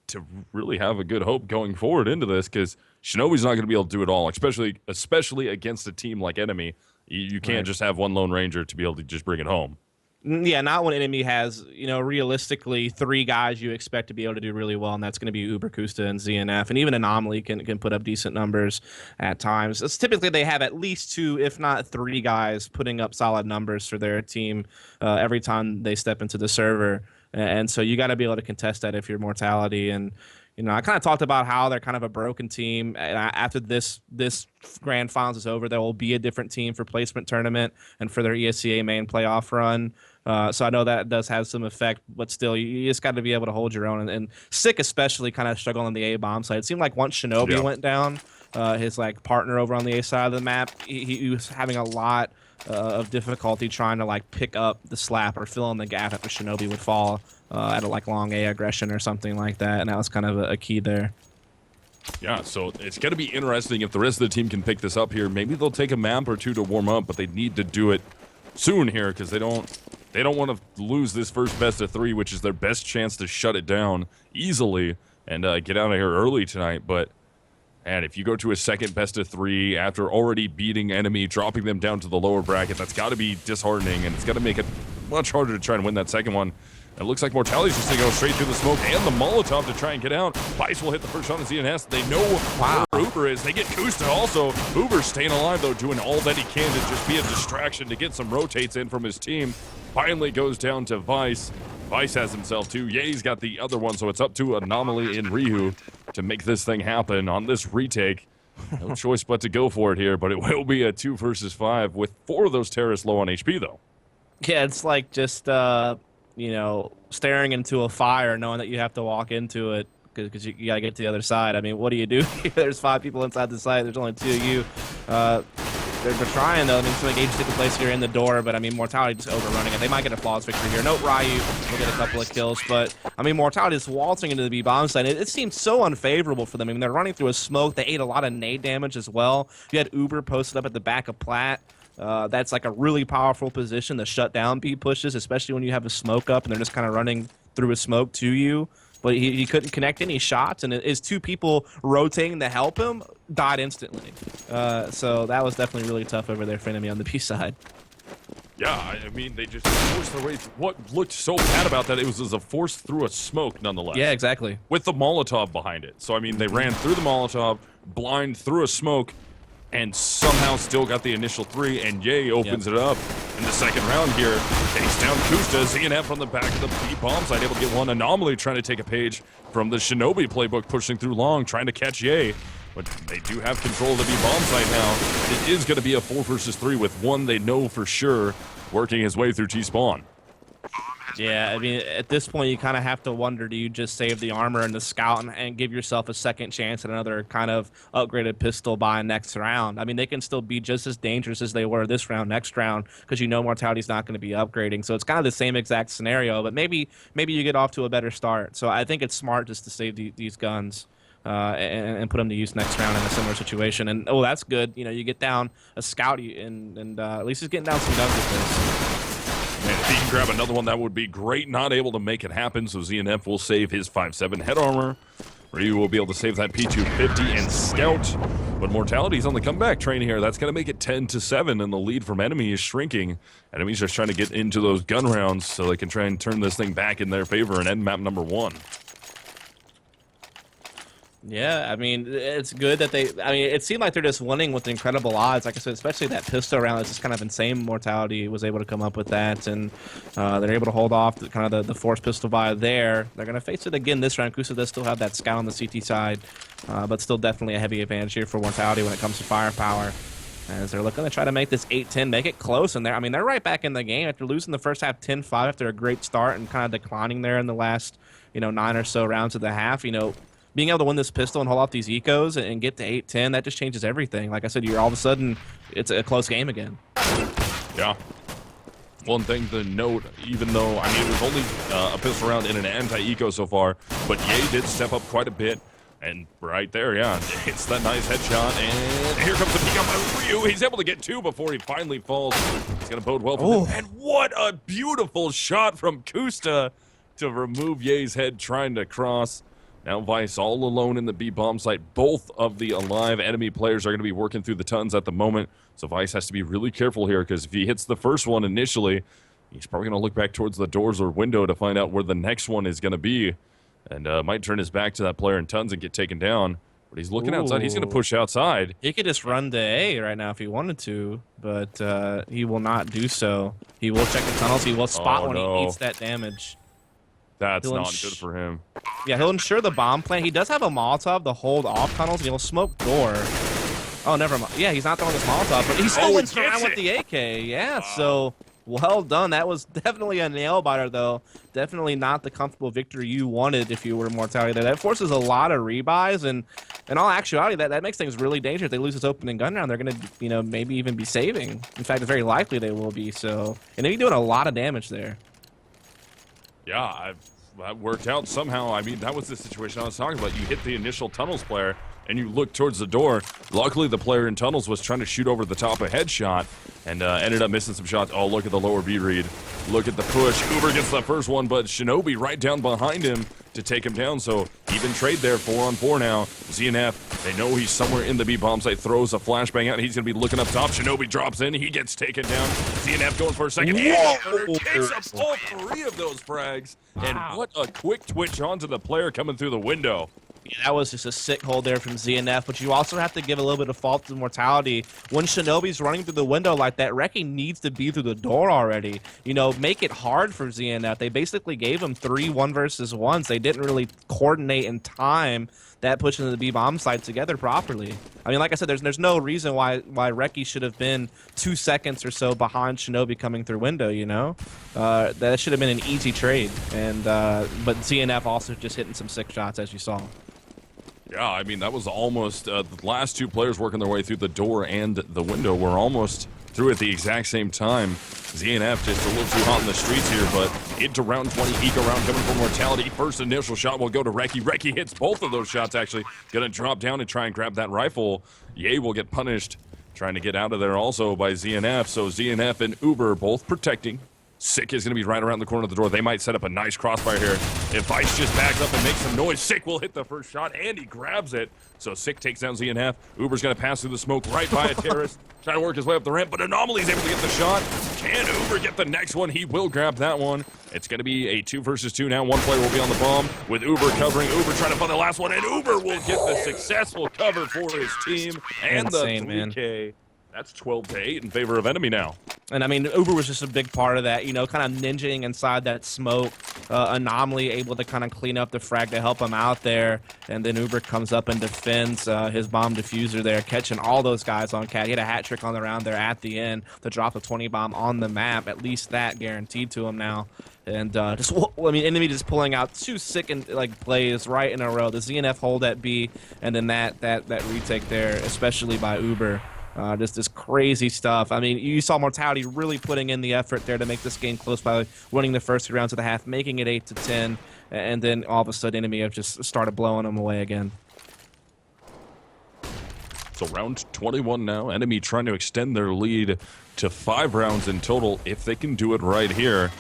to really have a good hope going forward into this, because Shinobi's not going to be able to do it all, especially against a team like Enemy. You can't just have one Lone Ranger to be able to just bring it home. Yeah, not when Enemy has, realistically 3 guys you expect to be able to do really well, and that's going to be Uber, Kusta, and ZNF. And even Anomaly can put up decent numbers at times. It's typically they have at least 2, if not 3 guys putting up solid numbers for their team every time they step into the server. And so you got to be able to contest that if you're Mortality. And, I kind of talked about how they're kind of a broken team. And after this grand finals is over, there will be a different team for placement tournament and for their ESCA main playoff run. So I know that does have some effect, but still, you just got to be able to hold your own. And Sick especially kind of struggled on the A bomb side. It seemed like once Shinobi went down, his like partner over on the A side of the map, he was having a lot of difficulty trying to pick up the slap or fill in the gap after Shinobi would fall at a long A aggression or something like that, and that was kind of a key there. Yeah, so it's going to be interesting if the rest of the team can pick this up here. Maybe they'll take a map or 2 to warm up, but they need to do it soon here, because they don't want to lose this first best of 3, which is their best chance to shut it down easily and get out of here early tonight. But and if you go to a second best of 3 after already beating Enemy, dropping them down to the lower bracket, that's got to be disheartening, and it's got to make it much harder to try and win that second one. It looks like Mortality's just going to go straight through the smoke and the Molotov to try and get out. Vice will hit the first shot on ZNS. They know where Uber is. They get Kusta also. Uber's staying alive, though, doing all that he can to just be a distraction to get some rotates in from his team. Finally goes down to Vice. Vice has himself 2. Ye's got the other one, so it's up to Anomaly and Ryu to make this thing happen on this retake. No choice but to go for it here, but it will be a 2 versus 5 with 4 of those terrorists low on HP, though. Yeah, it's like just... staring into a fire, knowing that you have to walk into it because you got to get to the other side. I mean, what do you do? There's 5 people inside the site. There's only 2 of you. They're trying, though. I mean, some engage taking place here in the door, but, I mean, Mortality just overrunning it. They might get a flawless victory here. Note Ryu will get a couple of kills, but, I mean, Mortality is waltzing into the B-bomb site. It seems so unfavorable for them. I mean, they're running through a smoke. They ate a lot of nade damage as well. You had Uber posted up at the back of Plat. That's like a really powerful position to shut down B pushes, especially when you have a smoke up and they're just kind of running through a smoke to you. But he couldn't connect any shots, and his two people rotating to help him died instantly. So that was definitely really tough over there for Enemy on the B side. Yeah, I mean, they just forced their way through. What looked so bad about that, it was a force through a smoke, nonetheless. Yeah, exactly. With the Molotov behind it. So, I mean, they ran through the Molotov, blind through a smoke, and somehow still got the initial 3, and Ye opens it up in the second round here. Takes down Kusta. ZNF on the back of the B-bomb side, able to get one. Anomaly trying to take a page from the Shinobi playbook, pushing through long, trying to catch Ye. But they do have control of the B-bomb site now. It is going to be a 4 versus 3 with one they know for sure working his way through T-spawn. Yeah, I mean, at this point, you kind of have to wonder, do you just save the armor and the scout and give yourself a second chance at another kind of upgraded pistol by next round? I mean, they can still be just as dangerous as they were this round, next round, because you know Mortality's not going to be upgrading. So it's kind of the same exact scenario, but maybe you get off to a better start. So I think it's smart just to save these guns. And put them to use next round in a similar situation. And, oh, that's good. You know, you get down a scout, and at least he's getting down some guns with this. And if he can grab another one, that would be great. Not able to make it happen, so ZNF will save his 5.7 head armor. Ryu will be able to save that P250 and Scout. But Mortality's on the comeback train here. That's going to make it 10-7, and the lead from Enemy is shrinking. Enemy's just trying to get into those gun rounds so they can try and turn this thing back in their favor and end map number 1. Yeah, I mean, it's good that it seemed like they're just winning with incredible odds. Like I said, especially that pistol round is just kind of insane. Mortality was able to come up with that, and they're able to hold off the force pistol buy there. They're going to face it again this round. Kusa does still have that scout on the CT side, but still definitely a heavy advantage here for Mortality when it comes to firepower. As they're looking to try to make this 8-10, make it close, and they're right back in the game after losing the first half 10-5 after a great start and kind of declining there in the last 9 or so rounds of the half. Being able to win this pistol and hold off these ecos and get to 8-10, that just changes everything. Like I said, you're all of a sudden, it's a close game again. Yeah. One thing to note, even though, it was only a pistol round in an anti-eco so far, but Ye did step up quite a bit. And right there, yeah, it's that nice headshot, and here comes the peek out by Ryu. He's able to get 2 before he finally falls. It's going to bode well for him. And what a beautiful shot from Kusta to remove Ye's head trying to cross. Now Vice all alone in the B-bomb site. Both of the alive enemy players are going to be working through the tons at the moment. So Vice has to be really careful here, because if he hits the first one initially, he's probably going to look back towards the doors or window to find out where the next one is going to be. And might turn his back to that player in tons and get taken down. But he's looking outside. He's going to push outside. He could just run to A right now if he wanted to, but he will not do so. He will check the tunnels. He will spot when he eats that damage. That's not good for him. Yeah, he'll ensure the bomb plant. He does have a Molotov to hold off tunnels, and he'll smoke door. Oh, never mind. Yeah, he's not throwing his Molotov, but he still wins around with the AK. Yeah, so well done. That was definitely a nail-biter, though. Definitely not the comfortable victory you wanted if you were Mortality there. That forces a lot of rebuys, and in all actuality, that makes things really dangerous. If they lose this opening gun round, they're going to, maybe even be saving. In fact, it's very likely they will be, so. And they're doing a lot of damage there. Yeah, that worked out somehow. That was the situation I was talking about. You hit the initial tunnels player, and you look towards the door. Luckily, the player in tunnels was trying to shoot over the top a headshot, and ended up missing some shots. Oh, look at the lower B read. Look at the push. Uber gets the first one, but Shinobi right down behind him to take him down. So even trade there, 4-on-4 now. ZNF, they know he's somewhere in the B-bomb site, throws a flashbang out, and he's going to be looking up top. Shinobi drops in. He gets taken down. ZNF goes for a second. Whoa! Takes up all 3 of those frags. Wow. And what a quick twitch onto the player coming through the window. Yeah, that was just a sick hold there from ZNF, but you also have to give a little bit of fault to Mortality. When Shinobi's running through the window like that, Reki needs to be through the door already. Make it hard for ZNF. They basically gave him 3 1 versus 1s. They didn't really coordinate in time that push into the B-bomb site together properly. Like I said, there's no reason why Reki should have been 2 seconds or so behind Shinobi coming through window, That should have been an easy trade. And but ZNF also just hitting some sick shots, as you saw. Yeah, I mean, that was almost the last two players working their way through the door and the window were almost through at the exact same time. ZNF just a little too hot in the streets here, but into round 20, eco round coming from Mortality. First initial shot will go to Reki. Reki hits both of those shots, actually. Gonna drop down and try and grab that rifle. Ye will get punished, trying to get out of there also by ZNF. So ZNF and Uber both protecting. Sick is going to be right around the corner of the door. They might set up a nice crossfire here. If Vice just backs up and makes some noise, Sick will hit the first shot, and he grabs it. So Sick takes down ZNF. Uber's going to pass through the smoke right by a terrorist, trying to work his way up the ramp, but Anomaly's able to get the shot. Can Uber get the next one? He will grab that one. It's going to be a 2 versus 2 now. One player will be on the bomb with Uber covering. Uber trying to find the last one, and Uber will get the successful cover for his team. And Insane, the 3K. Man. That's 12-8 in favor of Enemy now. And I mean, Uber was just a big part of that, you know, kind of ninjaing inside that smoke. Anomaly able to kind of clean up the frag to help him out there. And then Uber comes up and defends his bomb diffuser there, catching all those guys on Cat. He had a hat trick on the round there at the end to drop a 20 bomb on the map. At least that guaranteed to him now. And just, I mean, Enemy just pulling out 2 sick and like plays right in a row. The ZNF hold at B, and then that retake there, especially by Uber. Just this crazy stuff. I mean, you saw Mortality really putting in the effort there to make this game close by winning the first 3 rounds of the half, making it 8-10, and then all of a sudden Enemy have just started blowing them away again. So round 21 now. Enemy trying to extend their lead to 5 rounds in total if they can do it right here.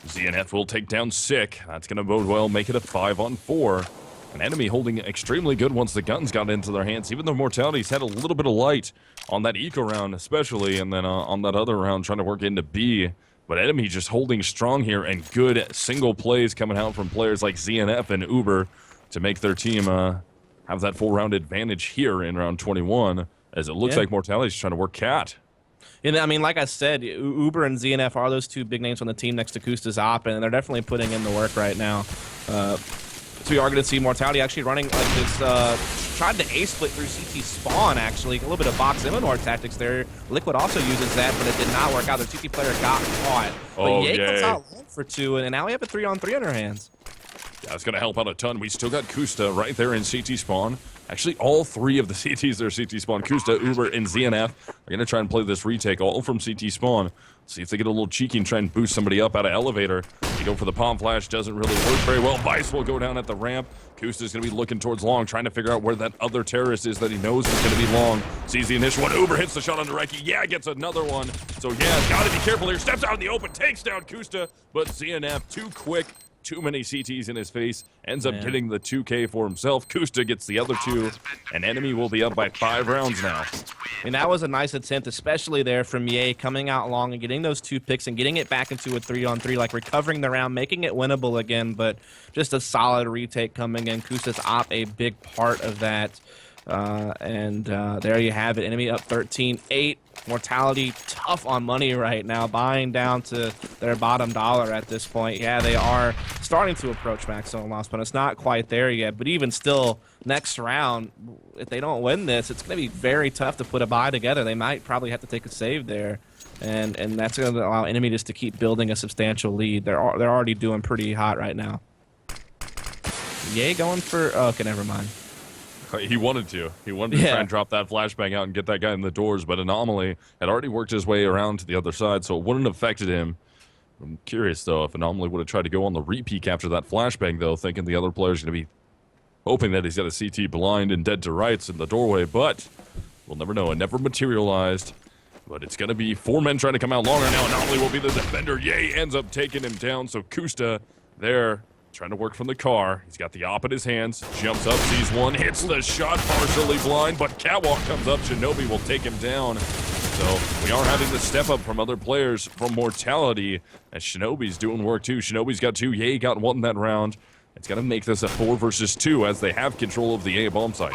ZNF will take down Sick. That's going to bode well, make it a 5-on-4. An Enemy holding extremely good once the guns got into their hands, even though Mortality's had a little bit of light on that eco round especially, and then on that other round trying to work into B. But Enemy just holding strong here, and good single plays coming out from players like ZNF and Uber to make their team have that full round advantage here in round 21, as it looks like Mortality's trying to work Cat. And I mean, like I said, Uber and ZNF are those 2 big names on the team next to Kusta's op, and they're definitely putting in the work right now. So we are going to see Mortality actually running like this, tried to A-split through CT spawn, actually. A little bit of box Imanor tactics there. Liquid also uses that, but it did not work out. Their CT player got caught. But Ye comes out long for 2, and now we have a 3-on-3 on our hands. Yeah, it's going to help out a ton. We still got Kusta right there in CT spawn. Actually, all 3 of the CTs are CT spawn. Kusta, Uber, and ZNF are going to try and play this retake all from CT spawn. See if they get a little cheeky and try and boost somebody up out of elevator. They go for the palm flash, doesn't really work very well. Vice will go down at the ramp. Kusta's going to be looking towards long, trying to figure out where that other terrorist is that he knows is going to be long. Sees the initial one. Uber hits the shot on Reki. Yeah, gets another one. So yeah, got to be careful here. Steps out in the open, takes down Kusta, but ZNF too quick. Too many CTs in his face, ends up getting the 2K for himself. Kusta gets the other 2, and Enemy will be up by 5 rounds now. And that was a nice attempt, especially there from Ye, coming out long and getting those 2 picks and getting it back into a 3-on-3, like recovering the round, making it winnable again, but just a solid retake coming in. Kusta's op a big part of that. There you have it. Enemy up 13-8. Mortality tough on money right now, buying down to their bottom dollar at this point. Yeah, they are starting to approach maximum loss, but it's not quite there yet. But even still, next round, if they don't win this, it's going to be very tough to put a buy together. They might probably have to take a save there, and that's going to allow Enemy just to keep building a substantial lead. They're already doing pretty hot right now. Ye going for... okay, never mind. He wanted to. He wanted to try and drop that flashbang out and get that guy in the doors, but Anomaly had already worked his way around to the other side, so it wouldn't have affected him. I'm curious, though, if Anomaly would have tried to go on the repeat after that flashbang, though, thinking the other player's going to be hoping that he's got a CT blind and dead to rights in the doorway, but we'll never know. It never materialized, but it's going to be 4 men trying to come out longer now. Anomaly will be the defender. Ye ends up taking him down, so Kusta there trying to work from the car. He's got the op in his hands, jumps up, sees one, hits the shot, partially blind, but Catwalk comes up. Shinobi will take him down. So we are having the step up from other players from Mortality, as Shinobi's doing work too. Shinobi's got 2, Ye got 1 in that round. It's going to make this a 4 versus 2 as they have control of the A bomb site.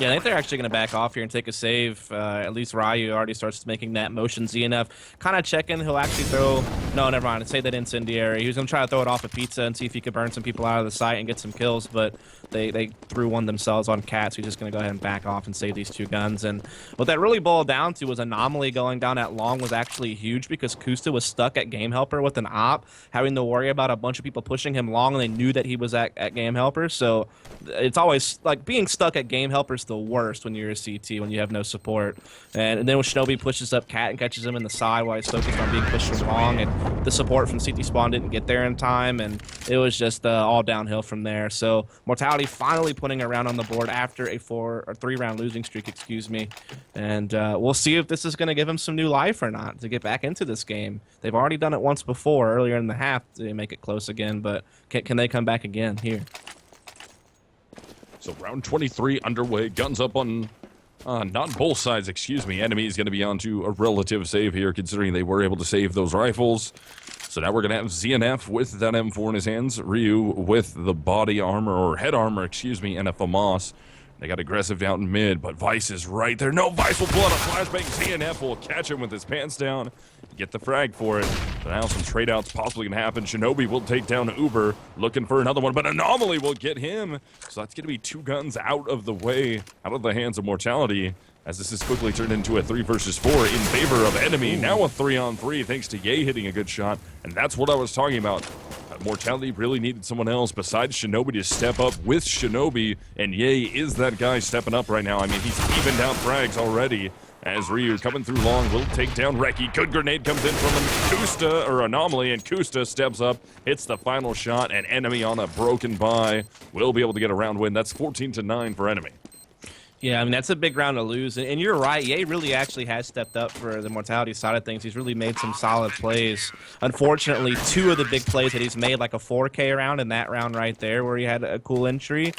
Yeah, I think they're actually going to back off here and take a save. At least Ryu already starts making that motion. ZNF kind of checking. He'll actually throw... No, never mind. Say that incendiary. He was going to try to throw it off a pizza and see if he could burn some people out of the site and get some kills, but they threw one themselves on Cat, so he's just going to go ahead and back off and save these 2 guns. And what that really boiled down to was Anomaly going down at long was actually huge because Kusta was stuck at Game Helper with an op, having to worry about a bunch of people pushing him long, and they knew that he was at Game Helper. So it's always like being stuck at game helper is the worst when you're a CT, when you have no support. And then when Shinobi pushes up Cat and catches him in the side while he's focused on being pushed from long, and the support from CT spawn didn't get there in time, and it was just all downhill from there. So Mortality finally putting a round on the board after a 3-round losing streak, excuse me. And we'll see if this is going to give him some new life or not to get back into this game. They've already done it once before, earlier in the half, to make it close again, but can they come back again here? So round 23 underway. Guns up on, not both sides, excuse me. Enemy is going to be onto a relative save here, considering they were able to save those rifles. So now we're going to have ZNF with that M4 in his hands. Ryu with the body armor, or head armor, excuse me, and a FAMAS. They got aggressive down in mid, but Vice is right there. No, Vice will pull out a flashbang. ZNF will catch him with his pants down. Get the frag for it. So now some trade outs possibly going to happen. Shinobi will take down Uber, looking for another one, but Anomaly will get him. So that's going to be 2 guns out of the way, out of the hands of Mortality, as this has quickly turned into a 3 versus 4 in favor of Enemy. Now a 3-on-3 thanks to Ye hitting a good shot, and that's what I was talking about. Mortality really needed someone else besides Shinobi to step up with Shinobi, and Ye is that guy stepping up right now. I mean, he's evened out frags already, as Ryu coming through long will take down Reki. Good grenade comes in from him. Kusta, or Anomaly, and Kusta steps up, hits the final shot, and Enemy on a broken buy will be able to get a round win. That's 14-9 for Enemy. Yeah, I mean, that's a big round to lose. And you're right, Ye really actually has stepped up for the Mortality side of things. He's really made some solid plays. Unfortunately, 2 of the big plays that he's made, like a 4K round and that round right there where he had a cool entry,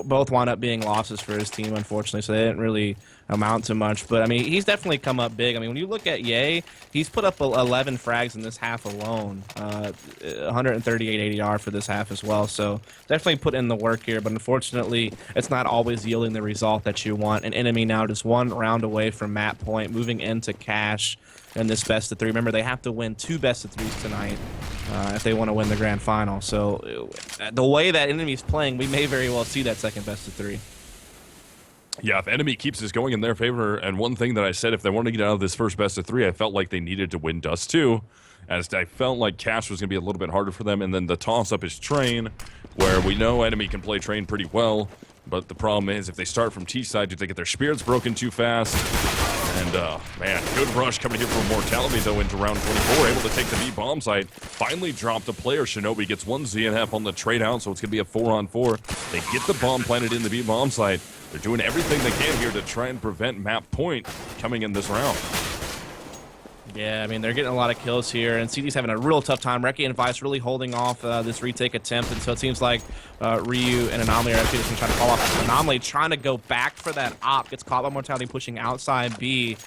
both wound up being losses for his team, unfortunately, so they didn't really amount to much. But, I mean, he's definitely come up big. I mean, when you look at Ye, he's put up 11 frags in this half alone, 138 ADR for this half as well. So definitely put in the work here, but unfortunately, it's not always yielding the result that you want. An Enemy now just 1 round away from map point, moving into cash in this best of 3. Remember, they have to win 2 best of 3s tonight if they want to win the grand final. So the way that Enemy's playing, we may very well see that second best of 3. Yeah, if Enemy keeps this going in their favor, and one thing that I said, if they want to get out of this first best of 3, I felt like they needed to win Dust 2, as I felt like Cash was going to be a little bit harder for them, and then the toss-up is Train, where we know Enemy can play Train pretty well, but the problem is if they start from T-side, do they get their spirits broken too fast? And, man, good rush coming here from Mortality, though, into round 24, able to take the B-bomb site. Finally dropped a player. Shinobi gets 1 ZNF on the trade out, so it's going to be a 4-on-4. They get the bomb planted in the B-bomb site. They're doing everything they can here to try and prevent map point coming in this round. Yeah, I mean, they're getting a lot of kills here, and CD's having a real tough time. Reki and Vice really holding off this retake attempt, and so it seems like Ryu and Anomaly are actually just trying to call off. Anomaly trying to go back for that op, gets caught by Mortality pushing outside B.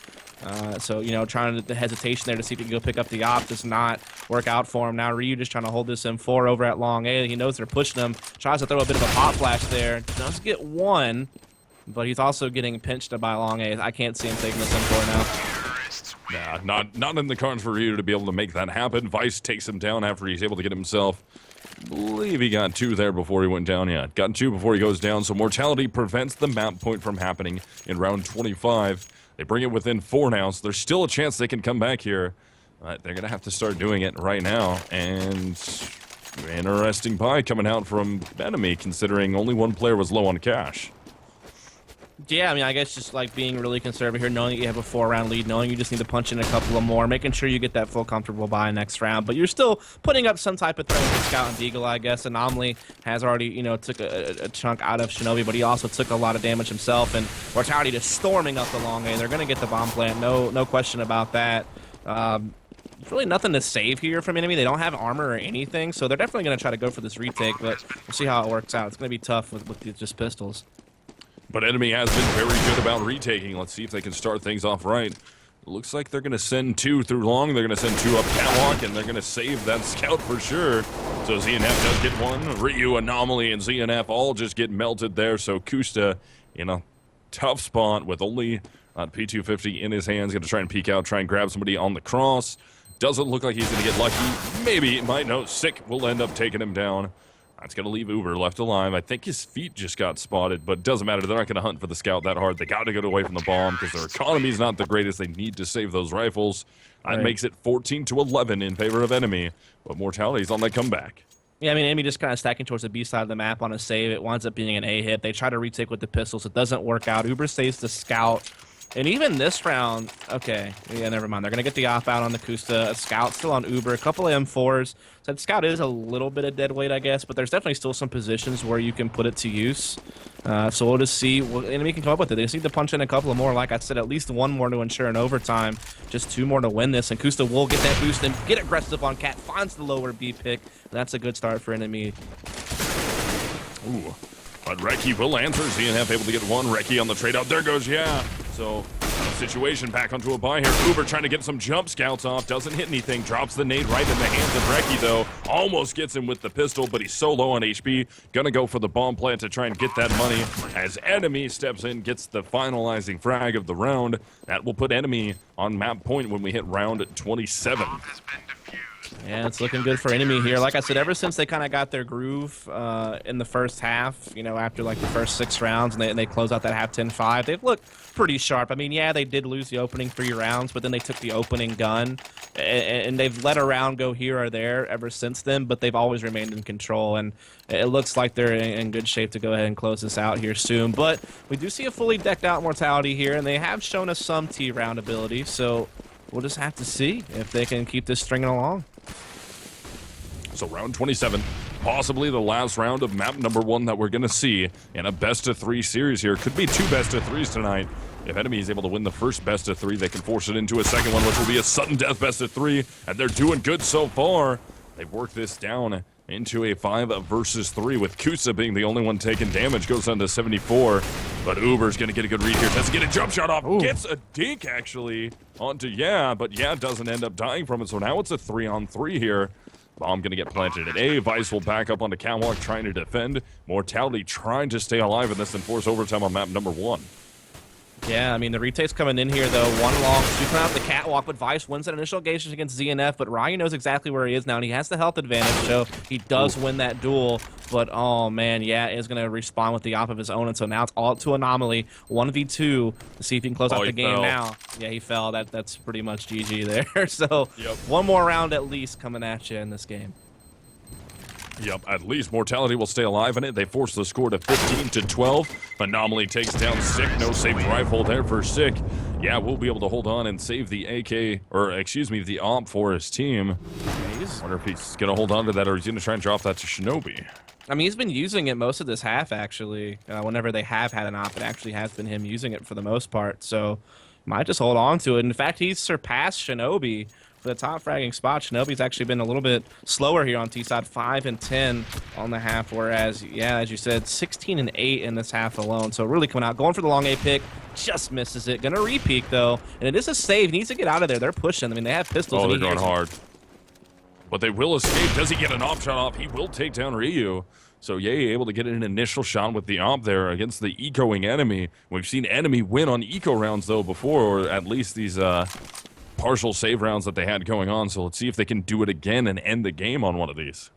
So, you know, trying the hesitation there to see if he can go pick up the op does not work out for him. Now Ryu just trying to hold this M4 over at long A. He knows they're pushing him, tries to throw a bit of a pop flash there, does get 1, but he's also getting pinched by long A. I can't see him taking this M4 now. Nah, not in the cards for Ryu to be able to make that happen. Vice takes him down after he's able to get himself. I believe he got 2 there before he went down. Yeah, got 2 before he goes down. So Mortality prevents the map point from happening in round 25. They bring it within 4 now, so there's still a chance they can come back here. But they're going to have to start doing it right now. And interesting buy coming out from Enemy, considering only 1 player was low on cash. Yeah, I mean, I guess just like being really conservative here, knowing that you have a 4-round lead, knowing you just need to punch in a couple of more, making sure you get that full comfortable buy next round. But you're still putting up some type of threat with Scout and Deagle, I guess. Anomaly has already, you know, took a chunk out of Shinobi, but he also took a lot of damage himself. And Mortality just storming up the long A. They're going to get the bomb plant, no question about that. There's really nothing to save here from Enemy. They don't have armor or anything, so they're definitely going to try to go for this retake, but we'll see how it works out. It's going to be tough with just pistols. But Enemy has been very good about retaking. Let's see if they can start things off right. Looks like they're going to send 2 through long. They're going to send 2 up catwalk, and they're going to save that scout for sure. So ZNF does get 1. Ryu, Anomaly, and ZNF all just get melted there. So Kusta in a tough spot with only P250 in his hands. Going to try and peek out, try and grab somebody on the cross. Doesn't look like he's going to get lucky. Maybe it might. No, Sick will end up taking him down. That's going to leave Uber left alive. I think his feet just got spotted, but it doesn't matter. They're not going to hunt for the scout that hard. They got to get away from the bomb because their economy's not the greatest. They need to save those rifles. That makes it 14-11 in favor of Enemy, but Mortality's on that comeback. Yeah, I mean, Enemy just kind of stacking towards the B side of the map on a save. It winds up being an A hit. They try to retake with the pistols. It doesn't work out. Uber saves the scout. And even this round, okay, yeah, never mind. They're going to get the op out on the Kusta. A scout still on Uber. A couple of M4s. So that scout is a little bit of dead weight, I guess, but there's definitely still some positions where you can put it to use. So we'll just see what Enemy can come up with it. They just need to punch in a couple of more. Like I said, at least one more to ensure an overtime. Just 2 more to win this. And Kusta will get that boost and get aggressive on Cat. Finds the lower B pick. That's a good start for Enemy. Ooh. But Reki will answer. ZNF able to get one. Reki on the trade out. There goes, yeah. So, situation back onto a buy here. Uber trying to get some jump scouts off. Doesn't hit anything. Drops the nade right in the hands of Reki, though. Almost gets him with the pistol, but he's so low on HP. Gonna go for the bomb plant to try and get that money. As Enemy steps in, gets the finalizing frag of the round. That will put Enemy on map point when we hit round 27. Yeah, it's looking good for Enemy here. Like I said, ever since they kind of got their groove in the first half, you know, after like the first 6 rounds, and they close out that half 10-5, they've looked pretty sharp. I mean, yeah, they did lose the opening 3 rounds, but then they took the opening gun, and they've let a round go here or there ever since then, but they've always remained in control, and it looks like they're in good shape to go ahead and close this out here soon. But we do see a fully decked out Mortality here, and they have shown us some T-round ability, so we'll just have to see if they can keep this stringing along. So round 27, possibly the last round of map number 1 that we're going to see in a best-of-3 series here. Could be 2 best-of-3s tonight. If Enemy is able to win the first best-of-3, they can force it into a second one, which will be a sudden death best-of-3, and they're doing good so far. They've worked this down into a 5 versus 3, with Kusa being the only one taking damage. Goes on to 74, but Uber's going to get a good read here. Tries to get a jump shot off. Ooh. Gets a dink, actually, onto Yeah, but Yeah doesn't end up dying from it, so now it's a 3-on-3 here. Bomb gonna get planted at A. Vice will back up onto Catwalk trying to defend. Mortality trying to stay alive in this and force overtime on map number 1. Yeah, I mean, the retake's coming in here, though. 1 long, 2 coming out the Catwalk, but Vice wins that initial engagement against ZNF, but Ryan knows exactly where he is now, and he has the health advantage, so he does win that duel. But, oh, man, yeah, is going to respawn with the op of his own, and so now it's all up to Anomaly. 1v2 to see if he can close out the game now. Yeah, he fell. That's pretty much GG there. So, one more round at least coming at you in this game. Yep, at least Mortality will stay alive in it. They force the score to 15-12. Anomaly takes down Sick. No safe rifle there for Sick. Yeah, we'll be able to hold on and save the AK, or excuse me, the AWP for his team. I wonder if he's going to hold on to that, or he's going to try and drop that to Shinobi. I mean, he's been using it most of this half, actually. Whenever they have had an AWP, it actually has been him using it for the most part. So, might just hold on to it. In fact, he's surpassed Shinobi for the top fragging spot. Shinobi's actually been a little bit slower here on T-side, 5 and 10 on the half, whereas, yeah, as you said, 16 and 8 in this half alone. So really coming out, going for the long A pick, just misses it. Gonna re-peek, though, and it is a save. Needs to get out of there. They're pushing. I mean, they have pistols. Oh, they're going hard. But they will escape. Does he get an op shot off? He will take down Ryu. So Ye able to get an initial shot with the op there against the ecoing Enemy. We've seen Enemy win on eco rounds, though, before, or at least these partial save rounds that they had going on. So let's see if they can do it again and end the game on one of these.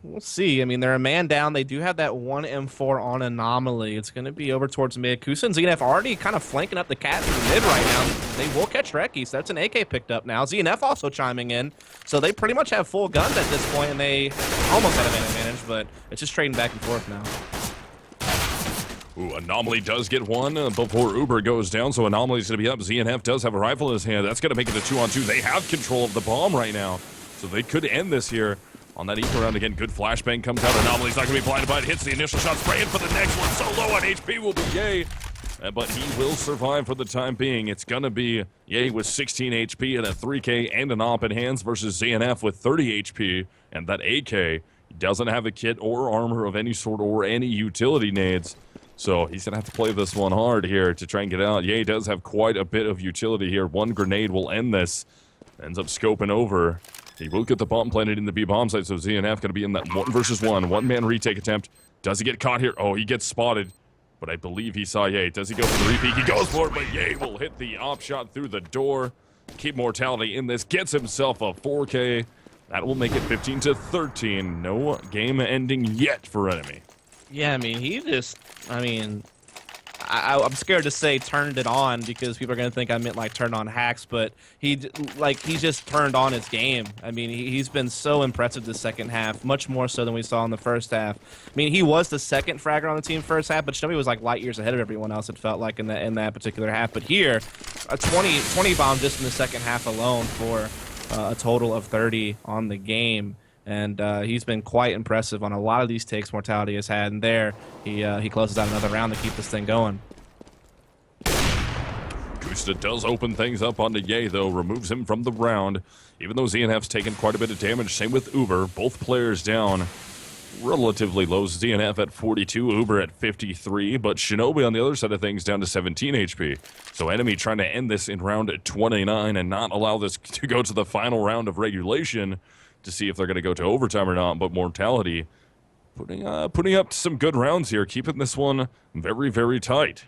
We'll see. I mean, they're a man down. They do have that 1 M4 on Anomaly. It's going to be over towards mid. Kusa and ZNF already kind of flanking up the cat through mid right now. They will catch Reki, so that's an AK picked up now. ZNF also chiming in. So they pretty much have full guns at this point, and they almost had an advantage, but it's just trading back and forth now. Ooh, Anomaly does get one before Uber goes down, so Anomaly's going to be up. ZNF does have a rifle in his hand. That's going to make it a 2-on-2. They have control of the bomb right now, so they could end this here. On that eco round again, good flashbang comes out. Anomaly's not going to be blinded by it. Hits the initial shot, spraying for the next one. So low on HP will be Ye, but he will survive for the time being. It's going to be Ye with 16 HP and a 3K and an op in hands versus ZNF with 30 HP and that AK. He doesn't have a kit or armor of any sort or any utility nades. So he's going to have to play this one hard here to try and get out. Ye does have quite a bit of utility here. One grenade will end this. Ends up scoping over. He will get the bomb planted in the B bomb site, so ZNF going to be in that 1 versus 1. One-man retake attempt. Does he get caught here? Oh, he gets spotted. But I believe he saw Ye. Does he go for the repeat? He goes for it, but Ye will hit the op shot through the door. Keep Mortality in this. Gets himself a 4K. That will make it 15-13. No game ending yet for Enemy. Yeah, I mean, he just, I'm scared to say turned it on because people are going to think I meant like turned on hacks, but he just turned on his game. I mean, he's been so impressive this second half, much more so than we saw in the first half. I mean, he was the second fragger on the team first half, but Shinobi was like light years ahead of everyone else, it felt like in that particular half. But here, a 20 bomb just in the second half alone for a total of 30 on the game. And he's been quite impressive on a lot of these takes Mortality has had. And there, he closes out another round to keep this thing going. Gusta does open things up onto Ye, though, removes him from the round. Even though ZNF's taken quite a bit of damage, same with Uber. Both players down relatively low. ZNF at 42, Uber at 53, but Shinobi on the other side of things down to 17 HP. So Enemy trying to end this in round 29 and not allow this to go to the final round of regulation to see if they're going to go to overtime or not. But Mortality putting up some good rounds here, keeping this one very, very tight.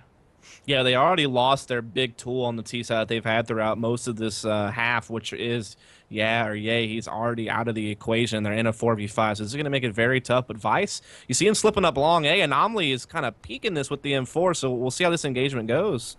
Yeah, they already lost their big tool on the T side that they've had throughout most of this half, which is Ye. He's already out of the equation. They're in a 4v5, so this is going to make it very tough. But Vice, you see him slipping up long. Anomaly is kind of peeking this with the M4, so we'll see how this engagement goes.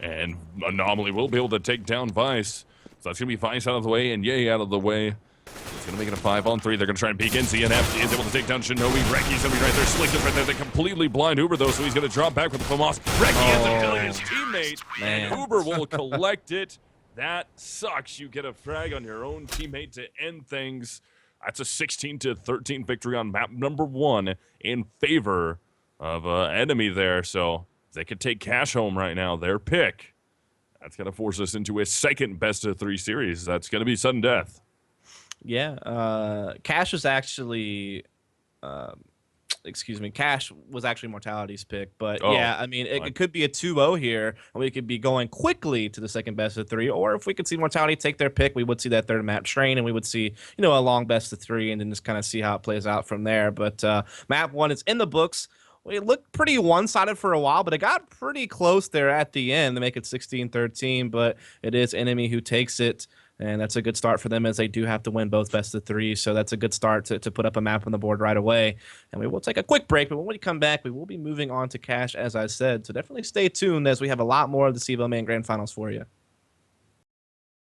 And Anomaly will be able to take down Vice. So that's going to be Vice out of the way and Ye out of the way. It's going to make it a 5-on-3. They're going to try and peek in. ZNF is able to take down Shinobi. Reki's going to be right there. Slick is right there. They completely blind Uber, though, so he's going to drop back with the FAMAS. Reki ends up killing his teammate, and Uber will collect it. That sucks. You get a frag on your own teammate to end things. That's a 16-13 victory on map number 1 in favor of Enemy there. So they could take Cash home right now. Their pick. That's going to force us into a second best-of-3 series. That's going to be sudden death. Yeah, Cash was actually, Cash was actually Mortality's pick. But yeah, I mean, it could be a 2-0 here, and we could be going quickly to the second best of 3. Or if we could see Mortality take their pick, we would see that third map train, and we would see, a long best of 3, and then just kind of see how it plays out from there. But map 1 is in the books. It looked pretty one-sided for a while, but it got pretty close there at the end to make it 16-13. But it is Enemy who takes it. And that's a good start for them as they do have to win both best of 3. So that's a good start to put up a map on the board right away. And we will take a quick break, but when we come back, we will be moving on to Cash, as I said. So definitely stay tuned as we have a lot more of the CEVO-M Grand Finals for you.